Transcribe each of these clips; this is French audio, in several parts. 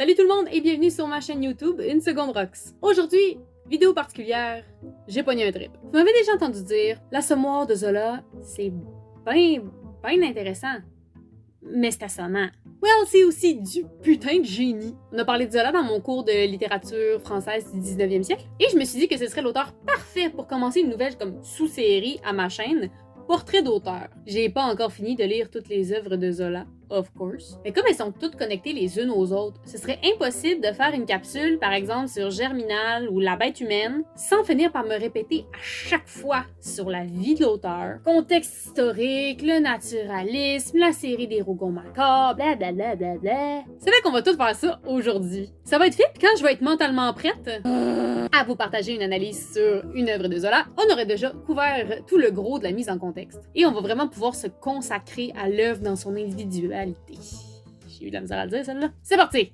Salut tout le monde et bienvenue sur ma chaîne YouTube Une Seconde Rocks. Aujourd'hui, vidéo particulière, j'ai pogné un trip. Vous m'avez déjà entendu dire, l'Assommoir de Zola, c'est ben intéressant, mais c'est assommant. Well, c'est aussi du putain de génie. On a parlé de Zola dans mon cours de littérature française du 19e siècle, et je me suis dit que ce serait l'auteur parfait pour commencer une nouvelle comme sous-série à ma chaîne, Portrait d'auteur. J'ai pas encore fini de lire toutes les œuvres de Zola, of course. Mais comme elles sont toutes connectées les unes aux autres, ce serait impossible de faire une capsule, par exemple, sur Germinal ou La bête humaine, sans finir par me répéter à chaque fois sur la vie de l'auteur, contexte historique, le naturalisme, la série des Rougon-Macquart, blablabla. C'est vrai qu'on va tout faire ça aujourd'hui. Ça va être fait, puis quand je vais être mentalement prête à vous partager une analyse sur une œuvre de Zola, on aurait déjà couvert tout le gros de la mise en contexte. Et on va vraiment pouvoir se consacrer à l'œuvre dans son individualité. J'ai eu de la misère à le dire, celle-là. C'est parti!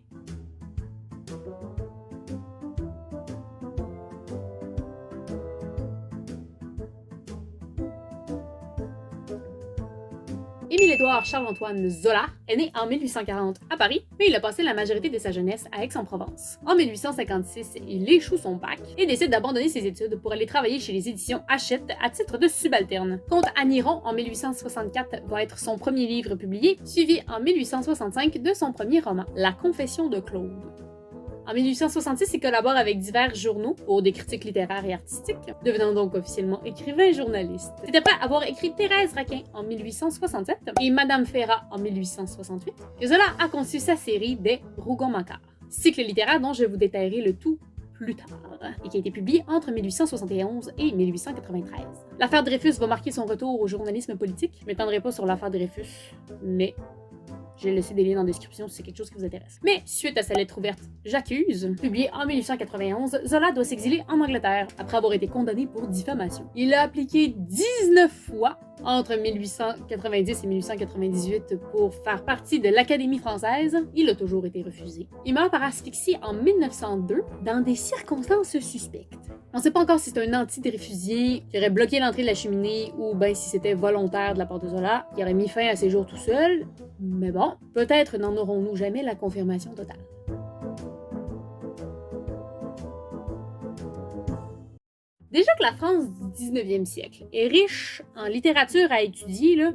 Émile-Édouard Charles-Antoine Zola est né en 1840 à Paris, mais il a passé la majorité de sa jeunesse à Aix-en-Provence. En 1856, il échoue son bac et décide d'abandonner ses études pour aller travailler chez les éditions Hachette à titre de subalterne. Conte Aniron en 1864 va être son premier livre publié, suivi en 1865 de son premier roman, La Confession de Claude. En 1866, il collabore avec divers journaux pour des critiques littéraires et artistiques, devenant donc officiellement écrivain et journaliste. C'est après avoir écrit Thérèse Raquin en 1867 et Madame Ferrat en 1868 que Zola a conçu sa série des Rougon-Macquart, cycle littéraire dont je vous détaillerai le tout plus tard, et qui a été publié entre 1871 et 1893. L'affaire Dreyfus va marquer son retour au journalisme politique. Je ne m'étendrai pas sur l'affaire Dreyfus, mais j'ai laissé des liens en description si c'est quelque chose qui vous intéresse. Mais suite à sa lettre ouverte J'accuse, publiée en 1891, Zola doit s'exiler en Angleterre après avoir été condamné pour diffamation. Il a appliqué 19 fois entre 1890 et 1898 pour faire partie de l'Académie française. Il a toujours été refusé. Il meurt par asphyxie en 1902 dans des circonstances suspectes. On ne sait pas encore si c'est un anti-dreyfusien qui aurait bloqué l'entrée de la cheminée ou bien si c'était volontaire de la part de Zola, qui aurait mis fin à ses jours tout seul. Mais bon, peut-être n'en aurons-nous jamais la confirmation totale. Déjà que la France du 19e siècle est riche en littérature à étudier, là,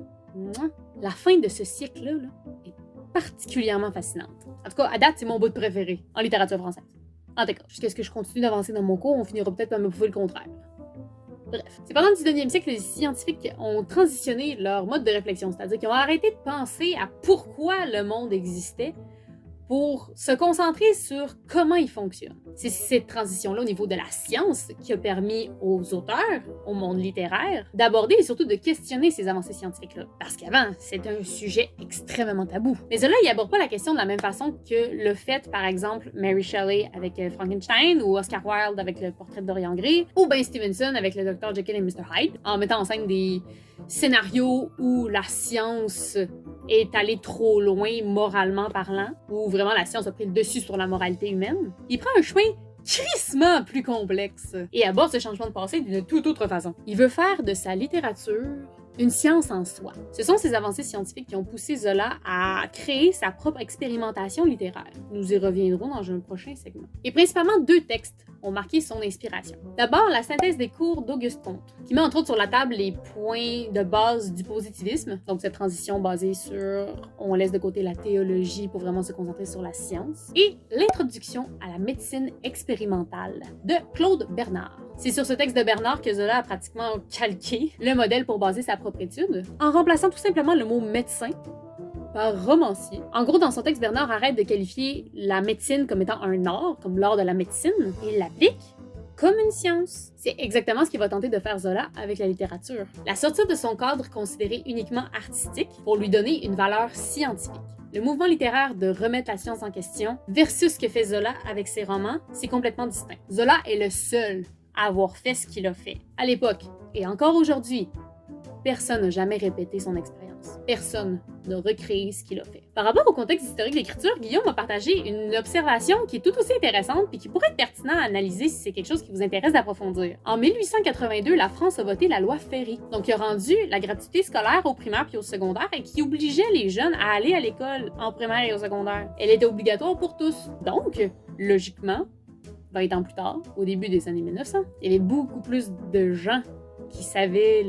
la fin de ce siècle-là est particulièrement fascinante. En tout cas, à date, c'est mon bout de préféré en littérature française. En tout cas, jusqu'à ce que je continue d'avancer dans mon cours, on finira peut-être par me prouver le contraire. Bref, c'est pendant le 19e siècle que les scientifiques ont transitionné leur mode de réflexion, c'est-à-dire qu'ils ont arrêté de penser à pourquoi le monde existait pour se concentrer sur comment il fonctionne. C'est cette transition-là au niveau de la science qui a permis aux auteurs, au monde littéraire, d'aborder et surtout de questionner ces avancées scientifiques-là. Parce qu'avant, c'était un sujet extrêmement tabou. Mais Zola, il aborde pas la question de la même façon que le fait, par exemple, Mary Shelley avec Frankenstein ou Oscar Wilde avec le portrait de Dorian Gray ou Ben Stevenson avec le Dr. Jekyll et Mr. Hyde, en mettant en scène des scénarios où la science est allée trop loin moralement parlant, où vraiment la science a pris le dessus sur la moralité humaine. Il prend un chemin crissement plus complexe et aborde ce changement de passé d'une toute autre façon. Il veut faire de sa littérature une science en soi. Ce sont ces avancées scientifiques qui ont poussé Zola à créer sa propre expérimentation littéraire. Nous y reviendrons dans un prochain segment. Et principalement deux textes ont marqué son inspiration. D'abord, la synthèse des cours d'Auguste Comte, qui met entre autres sur la table les points de base du positivisme, donc cette transition basée sur on laisse de côté la théologie pour vraiment se concentrer sur la science, et l'introduction à la médecine expérimentale de Claude Bernard. C'est sur ce texte de Bernard que Zola a pratiquement calqué le modèle pour baser sa propre étude, en remplaçant tout simplement le mot médecin par romancier. En gros, dans son texte, Bernard arrête de qualifier la médecine comme étant un art, comme l'art de la médecine, et l'applique comme une science. C'est exactement ce qu'il va tenter de faire Zola avec la littérature. La sortir de son cadre considéré uniquement artistique pour lui donner une valeur scientifique. Le mouvement littéraire de remettre la science en question versus ce que fait Zola avec ses romans, c'est complètement distinct. Zola est le seul à avoir fait ce qu'il a fait. À l'époque, et encore aujourd'hui, personne n'a jamais répété son expérience. chance. Personne n'a recréé ce qu'il a fait. Par rapport au contexte historique de l'écriture, Guillaume a partagé une observation qui est tout aussi intéressante et qui pourrait être pertinent à analyser si c'est quelque chose qui vous intéresse d'approfondir. En 1882, la France a voté la loi Ferry, donc qui a rendu la gratuité scolaire au primaire puis au secondaire et qui obligeait les jeunes à aller à l'école en primaire et au secondaire. Elle était obligatoire pour tous. Donc, logiquement, 20 ans plus tard, au début des années 1900, il y avait beaucoup plus de gens qui savaient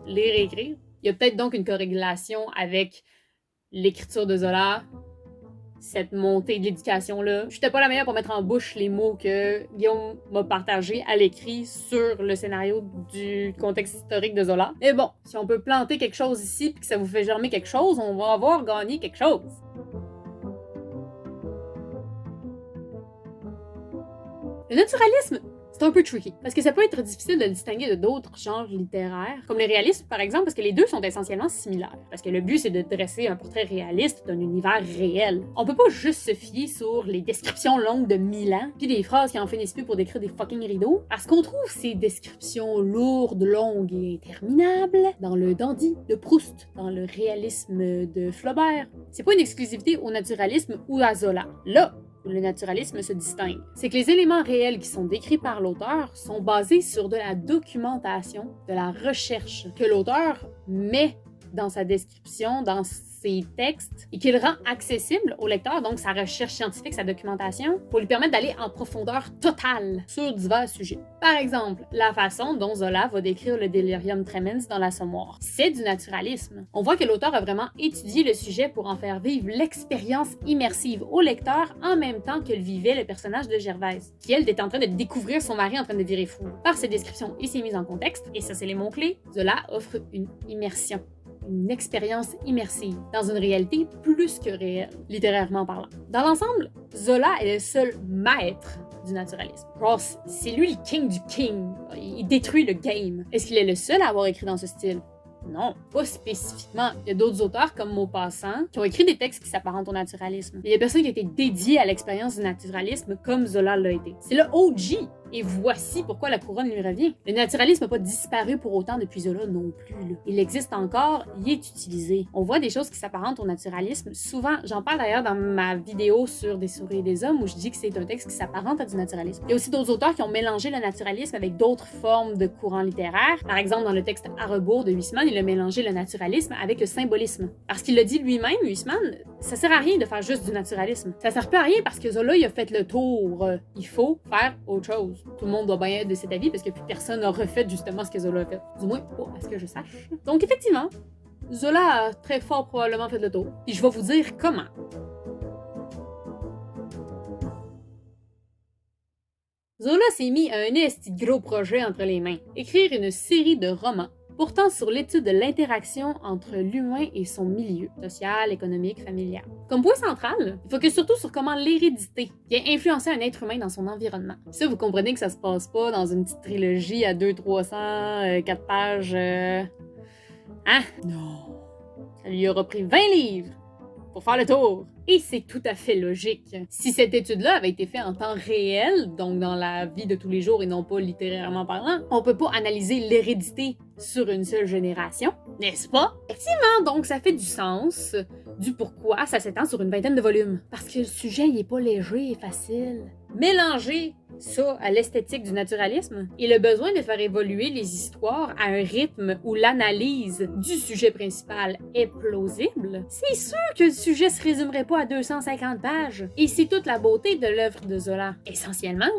lire et écrire. Il y a peut-être donc une corrélation avec l'écriture de Zola, cette montée de l'éducation-là. Je n'étais pas la meilleure pour mettre en bouche les mots que Guillaume m'a partagés à l'écrit sur le scénario du contexte historique de Zola. Mais bon, si on peut planter quelque chose ici et que ça vous fait germer quelque chose, on va avoir gagné quelque chose. Le naturalisme, c'est un peu tricky, parce que ça peut être difficile de le distinguer de d'autres genres littéraires, comme le réalisme par exemple, parce que les deux sont essentiellement similaires. Parce que le but, c'est de dresser un portrait réaliste d'un univers réel. On peut pas juste se fier sur les descriptions longues de 1000 ans, puis des phrases qui en finissent plus pour décrire des fucking rideaux, parce qu'on trouve ces descriptions lourdes, longues et interminables dans le dandy de Proust, dans le réalisme de Flaubert. C'est pas une exclusivité au naturalisme ou à Zola. Là, où le naturalisme se distingue, c'est que les éléments réels qui sont décrits par l'auteur sont basés sur de la documentation, de la recherche que l'auteur met dans sa description, dans ses textes, et qu'il rend accessible au lecteur, donc sa recherche scientifique, sa documentation, pour lui permettre d'aller en profondeur totale sur divers sujets. Par exemple, la façon dont Zola va décrire le delirium tremens dans l'Assommoir, c'est du naturalisme. On voit que l'auteur a vraiment étudié le sujet pour en faire vivre l'expérience immersive au lecteur en même temps que le vivait le personnage de Gervaise, qui elle était en train de découvrir son mari en train de virer fou. Par ses descriptions et ses mises en contexte, et ça c'est les mots-clés, Zola offre une immersion. Une expérience immersive, dans une réalité plus que réelle, littérairement parlant. Dans l'ensemble, Zola est le seul maître du naturalisme. Ross, c'est lui le king du king. Il détruit le game. Est-ce qu'il est le seul à avoir écrit dans ce style? Non, pas spécifiquement. Il y a d'autres auteurs comme Maupassant qui ont écrit des textes qui s'apparentent au naturalisme. Il y a personne qui a été dédié à l'expérience du naturalisme comme Zola l'a été. C'est le OG. Et voici pourquoi la couronne lui revient. Le naturalisme n'a pas disparu pour autant depuis Zola non plus. Là. Il existe encore, il est utilisé. On voit des choses qui s'apparentent au naturalisme. Souvent, j'en parle d'ailleurs dans ma vidéo sur Des souris et des hommes où je dis que c'est un texte qui s'apparente à du naturalisme. Il y a aussi d'autres auteurs qui ont mélangé le naturalisme avec d'autres formes de courants littéraires. Par exemple, dans le texte À rebours de Huysmans, il a mélangé le naturalisme avec le symbolisme. Parce qu'il le dit lui-même, Huysmans, ça sert à rien de faire juste du naturalisme. Ça sert pas à rien parce que Zola, il a fait le tour. Il faut faire autre chose. Tout le monde doit bien être de cet avis parce que plus personne n'a refait justement ce que Zola a fait. Du moins, pas à ce que je sache. Donc effectivement, Zola a très fort probablement fait le tour. Puis je vais vous dire comment. Zola s'est mis un esti de gros projet entre les mains. Écrire une série de romans portant sur l'étude de l'interaction entre l'humain et son milieu, social, économique, familial. Comme point central, il focus surtout sur comment l'hérédité vient influencer un être humain dans son environnement. Ça, vous comprenez que ça se passe pas dans une petite trilogie à 200-300, 4 pages... Hein? Non. Ça lui aura pris 20 livres pour faire le tour. Et c'est tout à fait logique. Si cette étude-là avait été faite en temps réel, donc dans la vie de tous les jours et non pas littérairement parlant, on peut pas analyser l'hérédité sur une seule génération, n'est-ce pas? Effectivement, donc ça fait du sens, du pourquoi ça s'étend sur une vingtaine de volumes. Parce que le sujet, il est pas léger et facile. Mélanger ça à l'esthétique du naturalisme et le besoin de faire évoluer les histoires à un rythme où l'analyse du sujet principal est plausible, c'est sûr que le sujet se résumerait pas à 250 pages. Et c'est toute la beauté de l'œuvre de Zola. Essentiellement,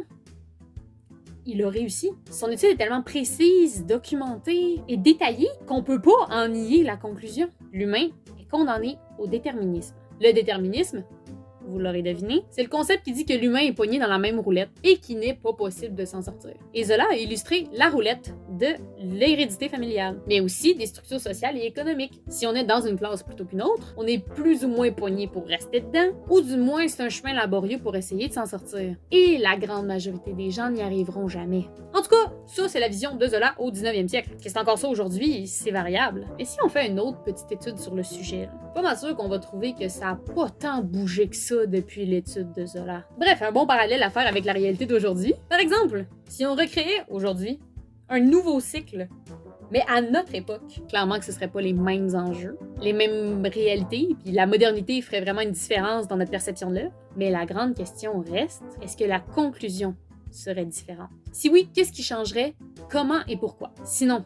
il a réussi. Son étude est tellement précise, documentée et détaillée qu'on peut pas en nier la conclusion. L'humain est condamné au déterminisme. Le déterminisme, vous l'aurez deviné, c'est le concept qui dit que l'humain est poigné dans la même roulette et qu'il n'est pas possible de s'en sortir. Et Zola a illustré la roulette de l'hérédité familiale, mais aussi des structures sociales et économiques. Si on est dans une classe plutôt qu'une autre, on est plus ou moins poigné pour rester dedans, ou du moins c'est un chemin laborieux pour essayer de s'en sortir. Et la grande majorité des gens n'y arriveront jamais. En tout cas, ça c'est la vision de Zola au 19e siècle. Que c'est encore ça aujourd'hui, c'est variable. Et si on fait une autre petite étude sur le sujet, pas mal sûr qu'on va trouver que ça a pas tant bougé que ça depuis l'étude de Zola. Bref, un bon parallèle à faire avec la réalité d'aujourd'hui. Par exemple, si on recréait aujourd'hui un nouveau cycle Mais à notre époque, clairement que ce serait pas les mêmes enjeux, les mêmes réalités, puis la modernité ferait vraiment une différence dans notre perception de l'œuvre. Mais la grande question reste, est-ce que la conclusion serait différente? Si oui, qu'est-ce qui changerait? Comment et pourquoi? Sinon,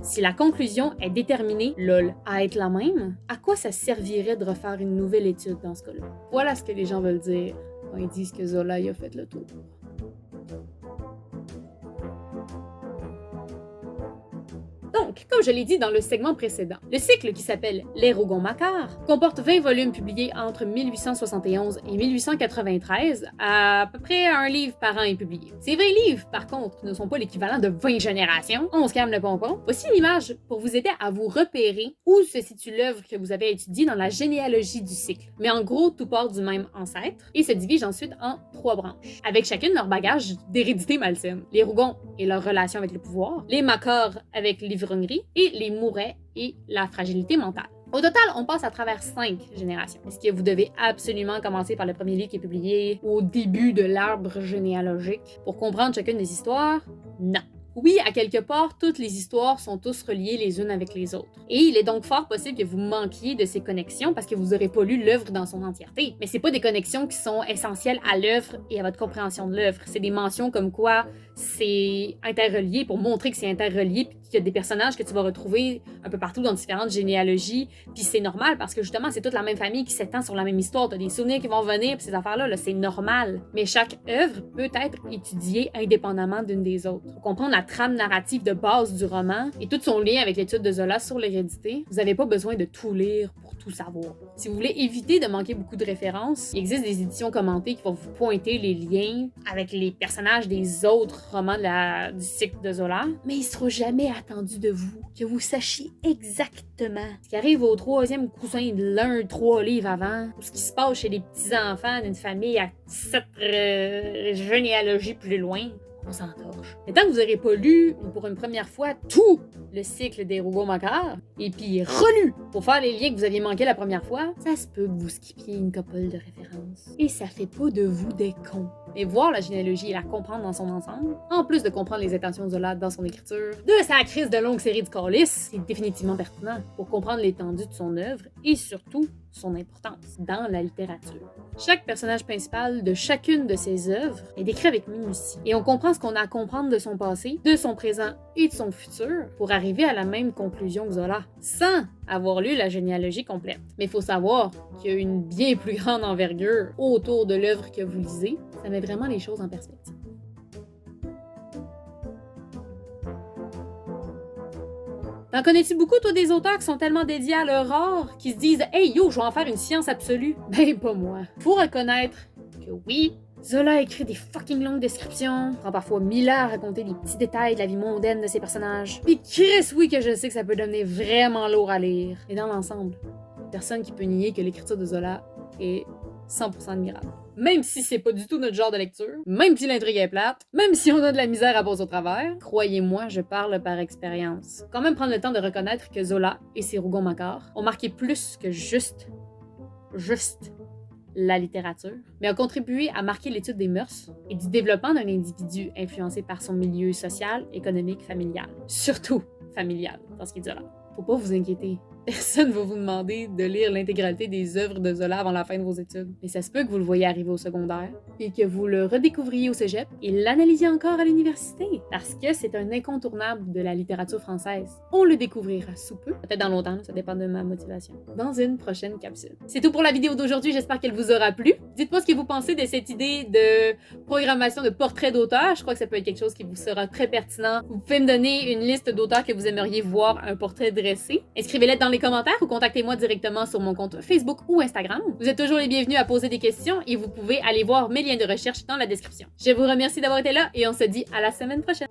si la conclusion est déterminée, lol, à être la même, à quoi ça servirait de refaire une nouvelle étude dans ce cas-là? Voilà ce que les gens veulent dire quand ils disent que Zola y a fait le tour. Donc, comme je l'ai dit dans le segment précédent, le cycle qui s'appelle Les Rougon-Macquart comporte 20 volumes publiés entre 1871 et 1893, à peu près un livre par an est publié. Ces 20 livres, par contre, ne sont pas l'équivalent de 20 générations. On se calme le pompon. Voici une image pour vous aider à vous repérer où se situe l'œuvre que vous avez étudiée dans la généalogie du cycle. Mais en gros, tout part du même ancêtre et se divise ensuite en 3 branches, avec chacune leur bagage d'hérédité malsaine. Les Rougon et leur relation avec le pouvoir, les Macquart avec l'ivrognerie et les Mouret et la fragilité mentale. Au total, on passe à travers 5 générations. Est-ce que vous devez absolument commencer par le premier livre qui est publié au début de l'arbre généalogique pour comprendre chacune des histoires? Non. Oui, à quelque part, toutes les histoires sont tous reliées les unes avec les autres. Et il est donc fort possible que vous manquiez de ces connexions parce que vous n'aurez pas lu l'œuvre dans son entièreté. Mais c'est pas des connexions qui sont essentielles à l'œuvre et à votre compréhension de l'œuvre. C'est des mentions comme quoi c'est interrelié pour montrer que c'est interrelié puis qu'il y a des personnages que tu vas retrouver un peu partout dans différentes généalogies. Puis c'est normal parce que justement, c'est toute la même famille qui s'étend sur la même histoire. T'as des souvenirs qui vont venir puis ces affaires-là, c'est normal. Mais chaque œuvre peut être étudiée indépendamment d'une des autres. Pour comprendre la trame narrative de base du roman et tout son lien avec l'étude de Zola sur l'hérédité, vous n'avez pas besoin de tout lire pour tout savoir. Si vous voulez éviter de manquer beaucoup de références, il existe des éditions commentées qui vont vous pointer les liens avec les personnages des autres romans du cycle de Zola, mais il ne sera jamais attendu de vous que vous sachiez exactement ce qui arrive au 3e coussin de l'un 3 livres avant, ou ce qui se passe chez les petits-enfants d'une famille à 7 généalogies plus loin. On s'entorche. Mais tant que vous n'aurez pas lu pour une première fois tout le cycle des Rougon-Macquart, et puis relu pour faire les liens que vous aviez manqués la première fois, ça se peut que vous skippiez une couple de références. Et ça fait pas de vous des cons. Mais voir la généalogie et la comprendre dans son ensemble, en plus de comprendre les intentions de Zola dans son écriture, de sa crise de longue série de Corliss, c'est définitivement pertinent pour comprendre l'étendue de son œuvre et surtout son importance dans la littérature. Chaque personnage principal de chacune de ses œuvres est décrit avec minutie et on comprend ce qu'on a à comprendre de son passé, de son présent et de son futur pour arriver à la même conclusion que Zola, sans avoir lu la généalogie complète. Mais il faut savoir qu'il y a une bien plus grande envergure autour de l'œuvre que vous lisez. Ça met vraiment les choses en perspective. T'en connais-tu beaucoup, toi, des auteurs qui sont tellement dédiés à leur art, qui se disent « Hey, yo, je vais en faire une science absolue! » Ben, pas moi. Faut reconnaître que oui, Zola écrit des fucking longues descriptions, prend parfois 1000 ans à raconter des petits détails de la vie mondaine de ses personnages. Puis Chris, oui que je sais que ça peut devenir vraiment lourd à lire. Et dans l'ensemble, personne qui peut nier que l'écriture de Zola est 100% admirable. Même si c'est pas du tout notre genre de lecture, même si l'intrigue est plate, même si on a de la misère à passer au travers, croyez-moi, je parle par expérience. Quand même prendre le temps de reconnaître que Zola et ses Rougon-Macquart ont marqué plus que juste la littérature, mais ont contribué à marquer l'étude des mœurs et du développement d'un individu influencé par son milieu social, économique, familial. Surtout familial, dans ce qui est Zola. Faut pas vous inquiéter. Personne ne va vous demander de lire l'intégralité des œuvres de Zola avant la fin de vos études. Mais ça se peut que vous le voyez arriver au secondaire, et que vous le redécouvriez au cégep et l'analysiez encore à l'université, parce que c'est un incontournable de la littérature française. On le découvrira sous peu, peut-être dans longtemps, ça dépend de ma motivation, dans une prochaine capsule. C'est tout pour la vidéo d'aujourd'hui, j'espère qu'elle vous aura plu. Dites-moi ce que vous pensez de cette idée de programmation de portrait d'auteur. Je crois que ça peut être quelque chose qui vous sera très pertinent. Vous pouvez me donner une liste d'auteurs que vous aimeriez voir un portrait dressé. Inscrivez-les dans les commentaires ou contactez-moi directement sur mon compte Facebook ou Instagram. Vous êtes toujours les bienvenus à poser des questions et vous pouvez aller voir mes liens de recherche dans la description. Je vous remercie d'avoir été là et on se dit à la semaine prochaine.